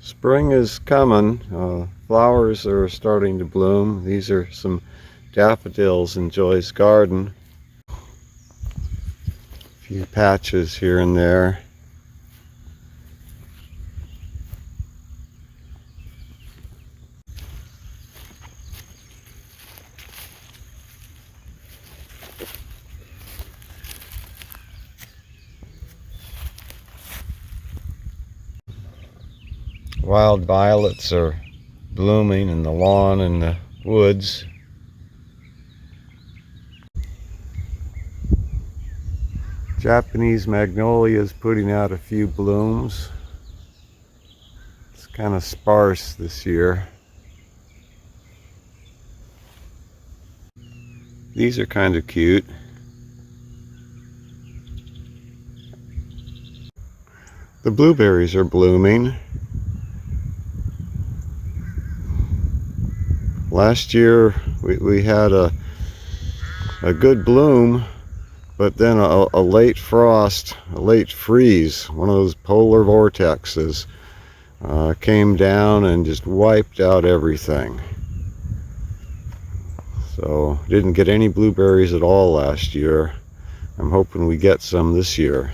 Spring is coming. Flowers are starting to bloom. These are some daffodils in Joy's garden. A few patches here and there. Wild violets are blooming in the lawn and the woods. Japanese magnolia is putting out a few blooms. It's kind of sparse this year. These are kind of cute. The blueberries are blooming. Last year we had a good bloom, but then a late frost, a late freeze, one of those polar vortexes came down and just wiped out everything. So didn't get any blueberries at all last year. I'm hoping we get some this year.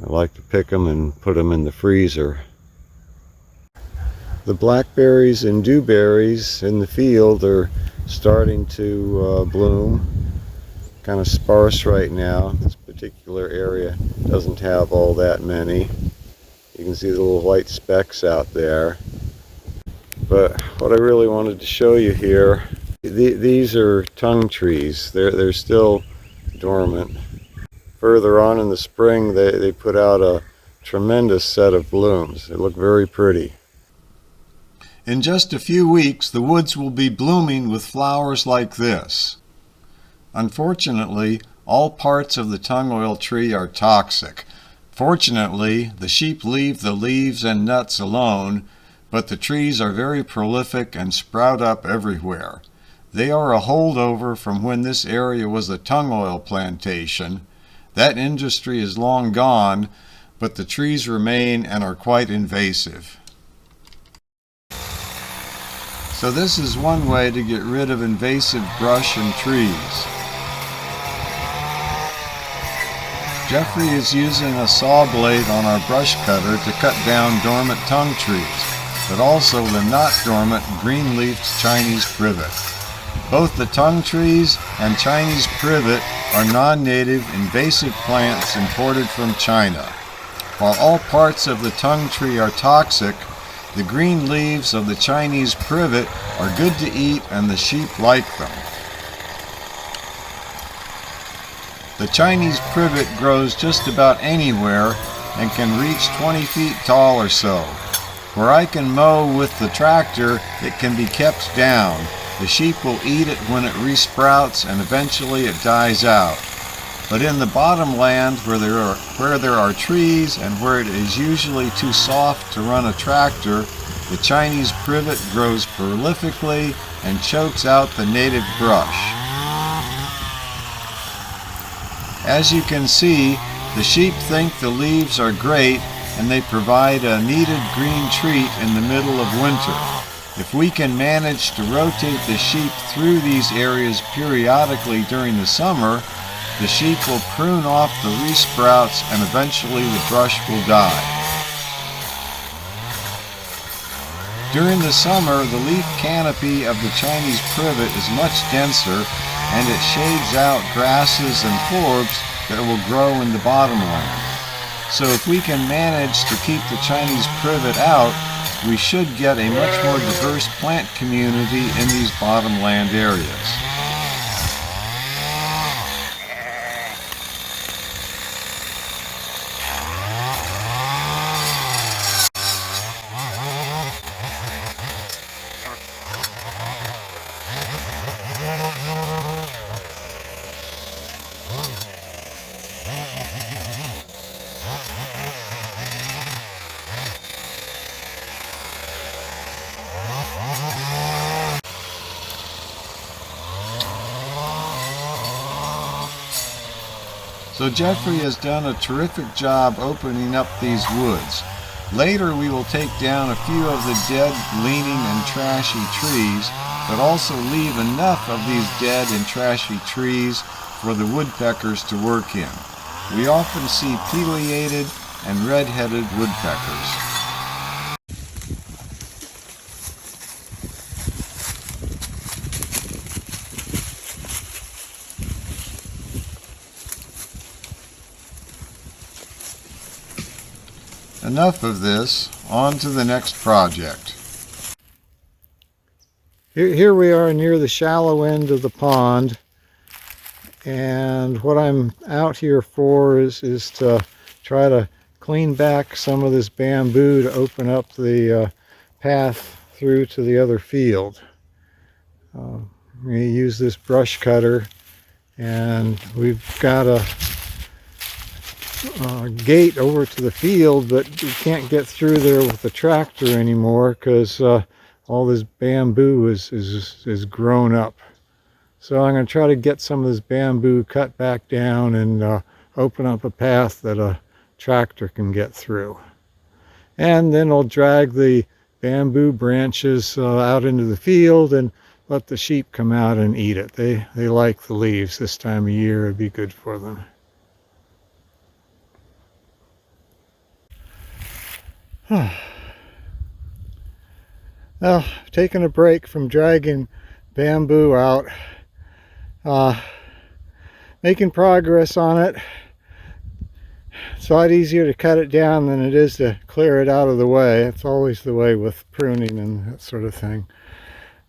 I like to pick them and put them in the freezer. The blackberries and dewberries in the field are starting to bloom. Kind of sparse right now. This particular area doesn't have all that many. You can see the little white specks out there. But what I really wanted to show you here, these are tung trees. They're still dormant. Further on in the spring, they put out a tremendous set of blooms. They look very pretty. In just a few weeks, the woods will be blooming with flowers like this. Unfortunately, all parts of the tung oil tree are toxic. Fortunately, the sheep leave the leaves and nuts alone, but the trees are very prolific and sprout up everywhere. They are a holdover from when this area was a tung oil plantation. That industry is long gone, but the trees remain and are quite invasive. So this is one way to get rid of invasive brush and trees. Jeffrey is using a saw blade on our brush cutter to cut down dormant tung trees, but also the not dormant green-leafed Chinese privet. Both the tung trees and Chinese privet are non-native invasive plants imported from China. While all parts of the tung tree are toxic, the green leaves of the Chinese privet are good to eat and the sheep like them. The Chinese privet grows just about anywhere and can reach 20 feet tall or so. Where I can mow with the tractor, it can be kept down. The sheep will eat it when it resprouts and eventually it dies out. But in the bottomland where there are trees and where it is usually too soft to run a tractor, the Chinese privet grows prolifically and chokes out the native brush. As you can see, the sheep think the leaves are great and they provide a needed green treat in the middle of winter. If we can manage to rotate the sheep through these areas periodically during the summer, the sheep will prune off the resprouts and eventually the brush will die. During the summer, the leaf canopy of the Chinese privet is much denser and it shades out grasses and forbs that will grow in the bottomland. So if we can manage to keep the Chinese privet out, we should get a much more diverse plant community in these bottomland areas. So Jeffrey has done a terrific job opening up these woods. Later we will take down a few of the dead, leaning, and trashy trees, but also leave enough of these dead and trashy trees for the woodpeckers to work in. We often see pileated and red-headed woodpeckers. Enough of this, on to the next project. Here we are near the shallow end of the pond, and what I'm out here for is to try to clean back some of this bamboo to open up the path through to the other field. We use this brush cutter, and we've got a gate over to the field, but we can't get through there with the tractor anymore because all this bamboo is grown up. So I'm going to try to get some of this bamboo cut back down and open up a path that a tractor can get through. And then I'll drag the bamboo branches out into the field and let the sheep come out and eat it. They like the leaves this time of year. It'd be good for them. Well, taking a break from dragging bamboo out, making progress on it. It's a lot easier to cut it down than it is to clear it out of the way. It's always the way with pruning and that sort of thing.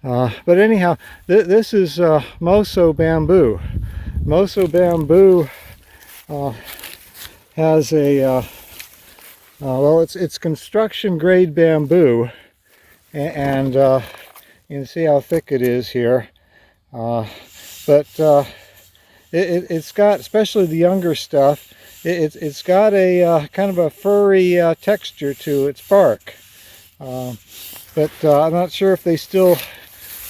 But anyhow, this is Moso bamboo. Moso bamboo has a well, it's construction grade bamboo, and you can see how thick it is here. But it's got, especially the younger stuff, it's got a kind of a furry texture to its bark. But I'm not sure if they still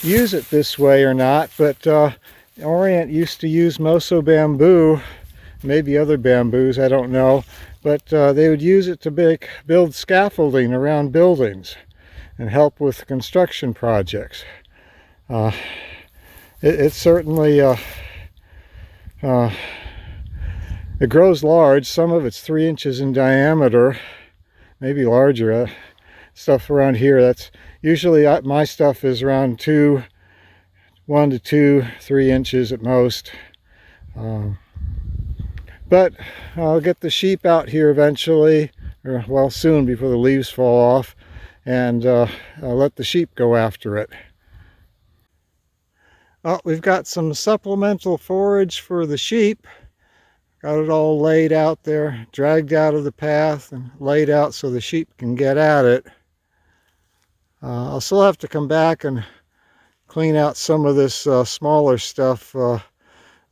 use it this way or not, but Orient used to use Moso bamboo, maybe other bamboos, I don't know, but they would use it to build scaffolding around buildings and help with construction projects. It certainly it grows large. Some of it's 3 inches in diameter, maybe larger. Stuff around here, that's usually my stuff is around 1 to 2, 3 inches at most. But I'll get the sheep out here eventually, or well, soon, before the leaves fall off, and I'll let the sheep go after it. Well, we've got some supplemental forage for the sheep. Got it all laid out there, dragged out of the path and laid out so the sheep can get at it. I'll still have to come back and clean out some of this smaller stuff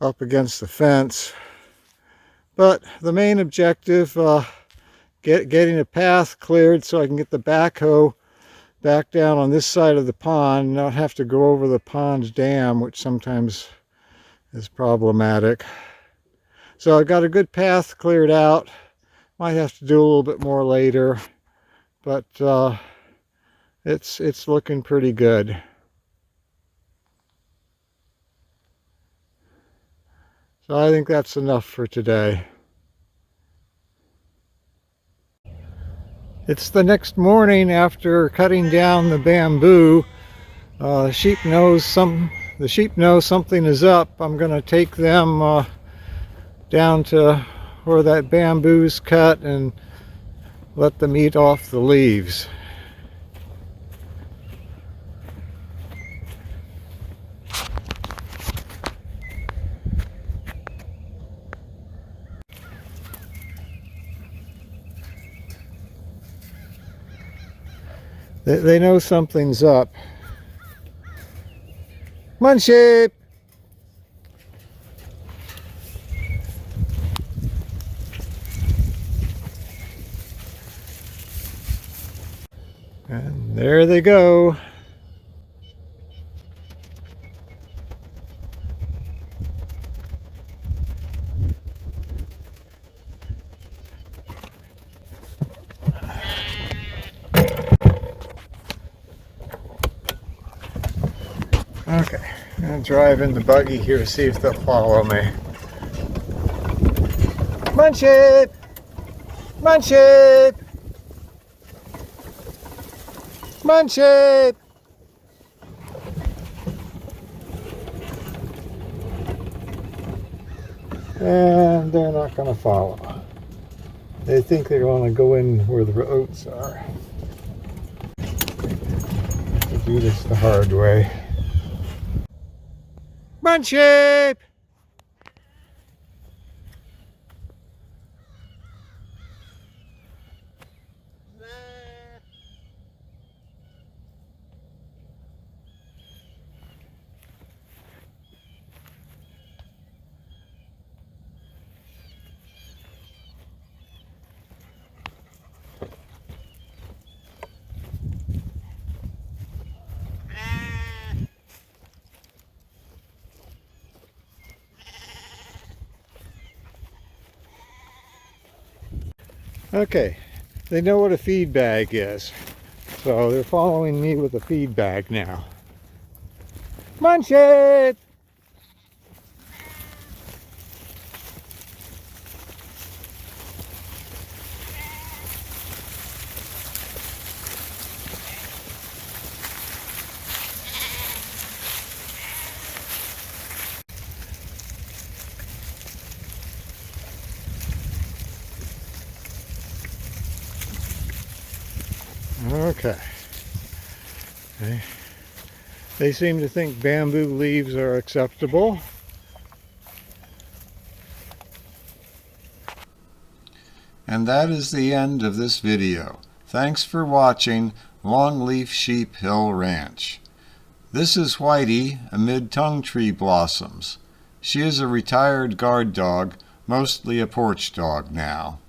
up against the fence. But the main objective, getting a path cleared so I can get the backhoe back down on this side of the pond and not have to go over the pond dam, which sometimes is problematic. So I got a good path cleared out. Might have to do a little bit more later, but it's looking pretty good. So I think that's enough for today. It's the next morning after cutting down the bamboo. The sheep knows something is up. I'm going to take them down to where that bamboo's cut and let them eat off the leaves. They know something's up. Come on, sheep! And there they go. Okay, I'm going to drive in the buggy here to see if they'll follow me. Munch it! Munch it! Munch it! And they're not going to follow. They think they want to go in where the oats are. To do this the hard way. Munch it! Okay, they know what a feed bag is, so they're following me with a feed bag now. Munch it! Okay. They seem to think bamboo leaves are acceptable. And that is the end of this video. Thanks for watching Longleaf Sheep Hill Ranch. This is Whitey amid tung tree blossoms. She is a retired guard dog, mostly a porch dog now.